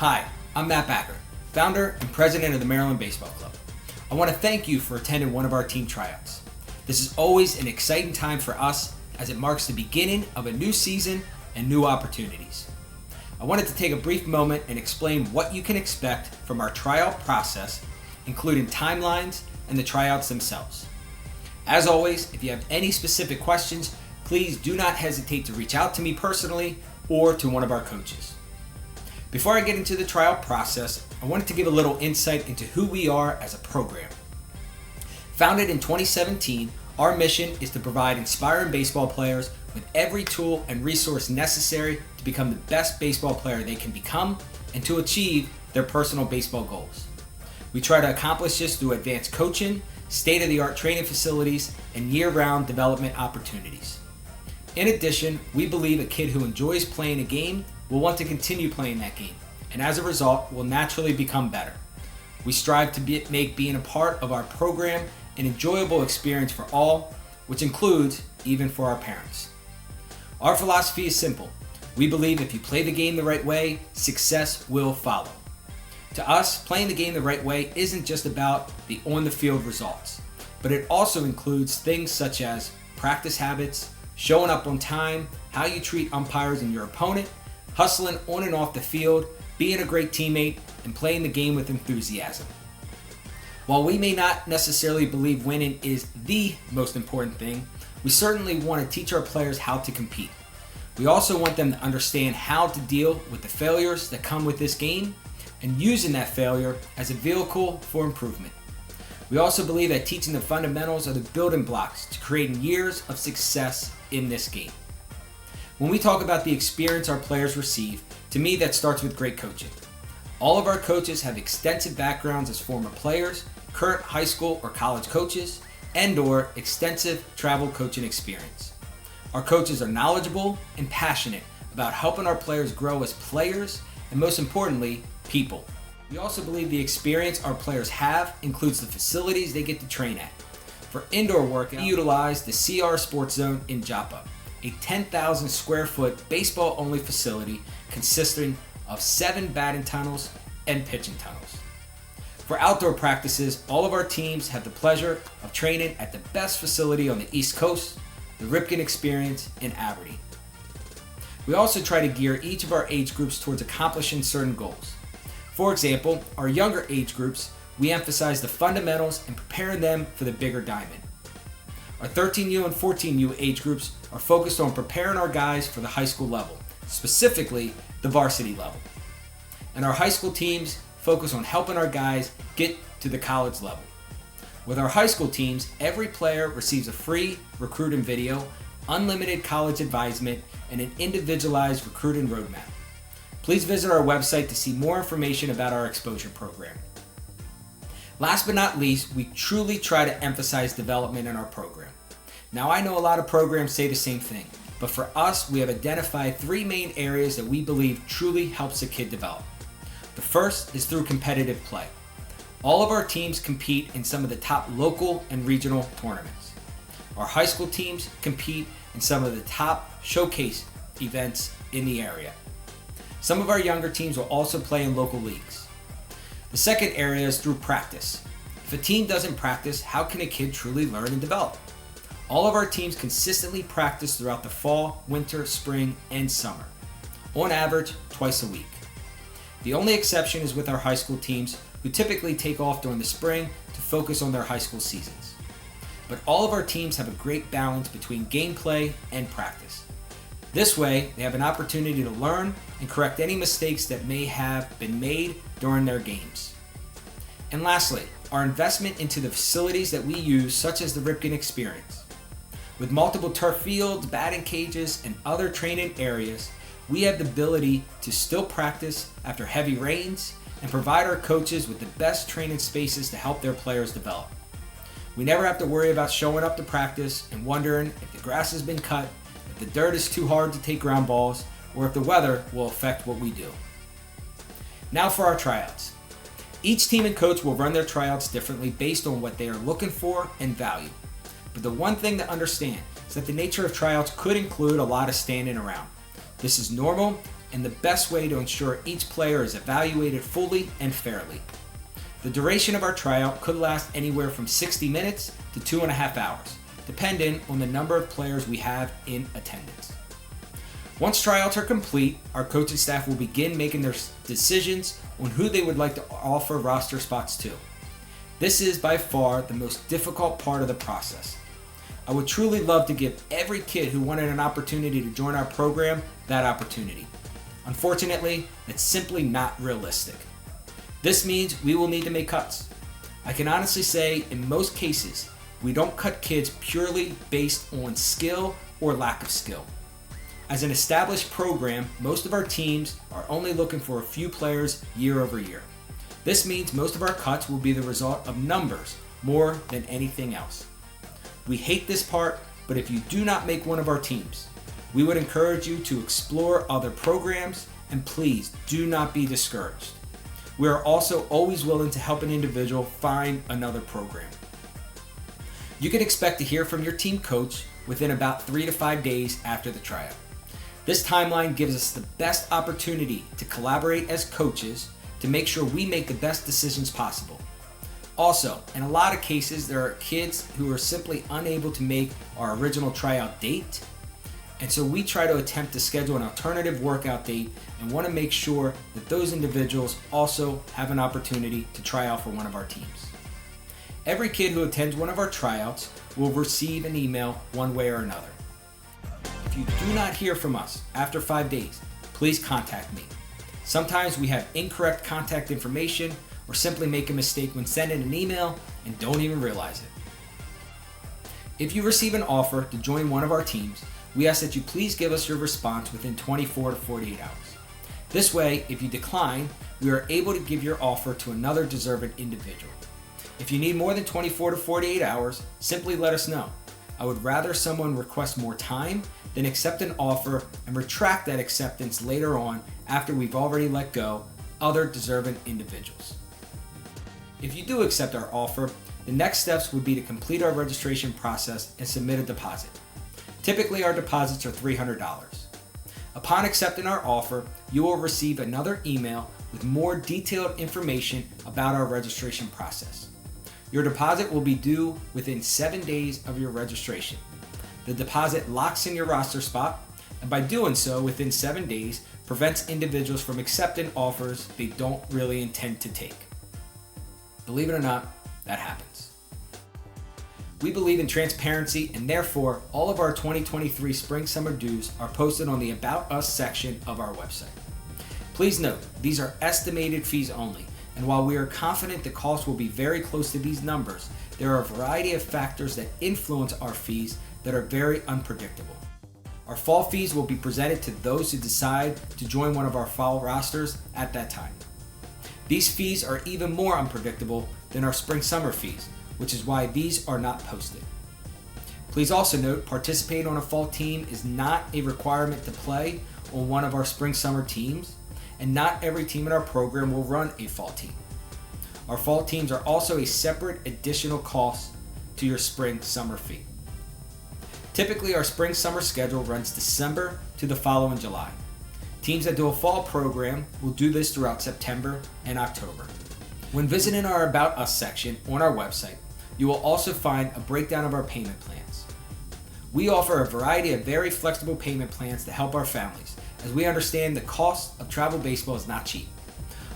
Hi, I'm Matt Backer, founder and president of the Maryland Baseball Club. I want to thank you for attending one of our team tryouts. This is always an exciting time for us as it marks the beginning of a new season and new opportunities. I wanted to take a brief moment and explain what you can expect from our tryout process, including timelines and the tryouts themselves. As always, if you have any specific questions, please do not hesitate to reach out to me personally or to one of our coaches. Before I get into the tryout process, I wanted to give a little insight into who we are as a program. Founded in 2017, our mission is to provide inspiring baseball players with every tool and resource necessary to become the best baseball player they can become and to achieve their personal baseball goals. We try to accomplish this through advanced coaching, state-of-the-art training facilities, and year-round development opportunities. In addition, we believe a kid who enjoys playing a game will want to continue playing that game, and as a result, will naturally become better. We strive to make being a part of our program an enjoyable experience for all, which includes even for our parents. Our philosophy is simple. We believe if you play the game the right way, success will follow. To us, playing the game the right way isn't just about the on-the-field results, but it also includes things such as practice habits, showing up on time, how you treat umpires and your opponent, hustling on and off the field, being a great teammate, and playing the game with enthusiasm. While we may not necessarily believe winning is the most important thing, we certainly want to teach our players how to compete. We also want them to understand how to deal with the failures that come with this game and using that failure as a vehicle for improvement. We also believe that teaching the fundamentals are the building blocks to creating years of success in this game. When we talk about the experience our players receive, to me that starts with great coaching. All of our coaches have extensive backgrounds as former players, current high school or college coaches, and/or extensive travel coaching experience. Our coaches are knowledgeable and passionate about helping our players grow as players and, most importantly, people. We also believe the experience our players have includes the facilities they get to train at. For indoor work, we utilize the CR Sports Zone in Joppa, a 10,000 square foot baseball-only facility consisting of 7 batting tunnels and pitching tunnels. For outdoor practices, all of our teams have the pleasure of training at the best facility on the East Coast, the Ripken Experience in Aberdeen. We also try to gear each of our age groups towards accomplishing certain goals. For example, our younger age groups, we emphasize the fundamentals and preparing them for the bigger diamond. Our 13U and 14U age groups are focused on preparing our guys for the high school level, specifically the varsity level. And our high school teams focus on helping our guys get to the college level. With our high school teams, every player receives a free recruiting video, unlimited college advisement, and an individualized recruiting roadmap. Please visit our website to see more information about our exposure program. Last but not least, we truly try to emphasize development in our program. Now, I know a lot of programs say the same thing, but for us, we have identified 3 main areas that we believe truly helps a kid develop. The first is through competitive play. All of our teams compete in some of the top local and regional tournaments. Our high school teams compete in some of the top showcase events in the area. Some of our younger teams will also play in local leagues. The second area is through practice. If a team doesn't practice, how can a kid truly learn and develop? All of our teams consistently practice throughout the fall, winter, spring, and summer. On average, twice a week. The only exception is with our high school teams, who typically take off during the spring to focus on their high school seasons. But all of our teams have a great balance between gameplay and practice. This way, they have an opportunity to learn and correct any mistakes that may have been made during their games. And lastly, our investment into the facilities that we use, such as the Ripken Experience. With multiple turf fields, batting cages, and other training areas, we have the ability to still practice after heavy rains and provide our coaches with the best training spaces to help their players develop. We never have to worry about showing up to practice and wondering if the grass has been cut, if the dirt is too hard to take ground balls, or if the weather will affect what we do. Now for our tryouts. Each team and coach will run their tryouts differently based on what they are looking for and value. But the one thing to understand is that the nature of tryouts could include a lot of standing around. This is normal and the best way to ensure each player is evaluated fully and fairly. The duration of our tryout could last anywhere from 60 minutes to 2.5 hours, depending on the number of players we have in attendance. Once tryouts are complete, our coaching staff will begin making their decisions on who they would like to offer roster spots to. This is by far the most difficult part of the process. I would truly love to give every kid who wanted an opportunity to join our program that opportunity. Unfortunately, it's simply not realistic. This means we will need to make cuts. I can honestly say, in most cases, we don't cut kids purely based on skill or lack of skill. As an established program, most of our teams are only looking for a few players year over year. This means most of our cuts will be the result of numbers more than anything else. We hate this part, but if you do not make one of our teams, we would encourage you to explore other programs, and please do not be discouraged. We are also always willing to help an individual find another program. You can expect to hear from your team coach within about 3 to 5 days after the tryout. This timeline gives us the best opportunity to collaborate as coaches to make sure we make the best decisions possible. Also, in a lot of cases, there are kids who are simply unable to make our original tryout date, and so we try to attempt to schedule an alternative workout date and want to make sure that those individuals also have an opportunity to try out for one of our teams. Every kid who attends one of our tryouts will receive an email one way or another. If you do not hear from us after 5 days, please contact me. Sometimes we have incorrect contact information or simply make a mistake when sending an email and don't even realize it. If you receive an offer to join one of our teams, we ask that you please give us your response within 24 to 48 hours. This way, if you decline, we are able to give your offer to another deserving individual. If you need more than 24 to 48 hours, simply let us know. I would rather someone request more time than accept an offer and retract that acceptance later on after we've already let go other deserving individuals. If you do accept our offer, the next steps would be to complete our registration process and submit a deposit. Typically, our deposits are $300. Upon accepting our offer, you will receive another email with more detailed information about our registration process. Your deposit will be due within 7 days of your registration. The deposit locks in your roster spot, and by doing so within 7 days, prevents individuals from accepting offers they don't really intend to take. Believe it or not, that happens. We believe in transparency, and therefore, all of our 2023 spring-summer dues are posted on the About Us section of our website. Please note, these are estimated fees only, and while we are confident the cost will be very close to these numbers, there are a variety of factors that influence our fees that are very unpredictable. Our fall fees will be presented to those who decide to join one of our fall rosters at that time. These fees are even more unpredictable than our spring-summer fees, which is why these are not posted. Please also note, participating on a fall team is not a requirement to play on one of our spring-summer teams, and not every team in our program will run a fall team. Our fall teams are also a separate additional cost to your spring-summer fee. Typically, our spring-summer schedule runs December to the following July. Teams that do a fall program will do this throughout September and October. When visiting our About Us section on our website, you will also find a breakdown of our payment plans. We offer a variety of very flexible payment plans to help our families, as we understand the cost of travel baseball is not cheap.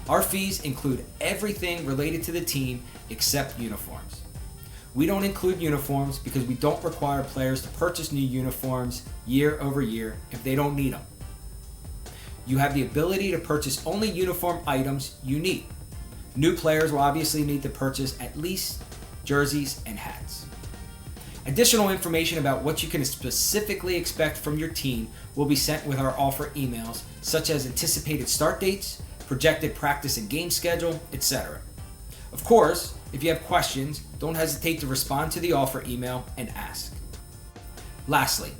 Our fees include everything related to the team except uniforms. We don't include uniforms because we don't require players to purchase new uniforms year over year if they don't need them. You have the ability to purchase only uniform items you need. New players will obviously need to purchase at least jerseys and hats. Additional information about what you can specifically expect from your team will be sent with our offer emails, such as anticipated start dates, projected practice and game schedule, etc. Of course, if you have questions, don't hesitate to respond to the offer email and ask. Lastly,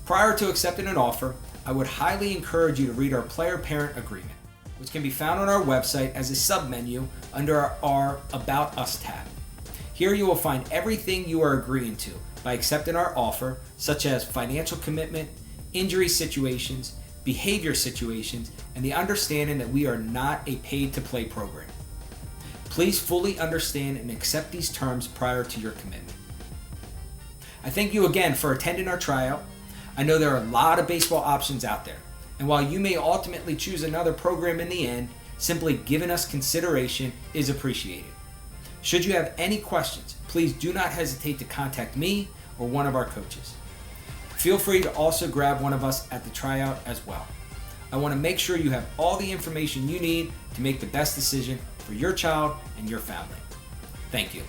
prior to accepting an offer, I would highly encourage you to read our player-parent agreement, which can be found on our website as a submenu under our About Us tab. Here you will find everything you are agreeing to by accepting our offer, such as financial commitment, injury situations, behavior situations, and the understanding that we are not a paid-to-play program. Please fully understand and accept these terms prior to your commitment. I thank you again for attending our tryout. I know there are a lot of baseball options out there, and while you may ultimately choose another program in the end, simply giving us consideration is appreciated. Should you have any questions, please do not hesitate to contact me or one of our coaches. Feel free to also grab one of us at the tryout as well. I want to make sure you have all the information you need to make the best decision for your child and your family. Thank you.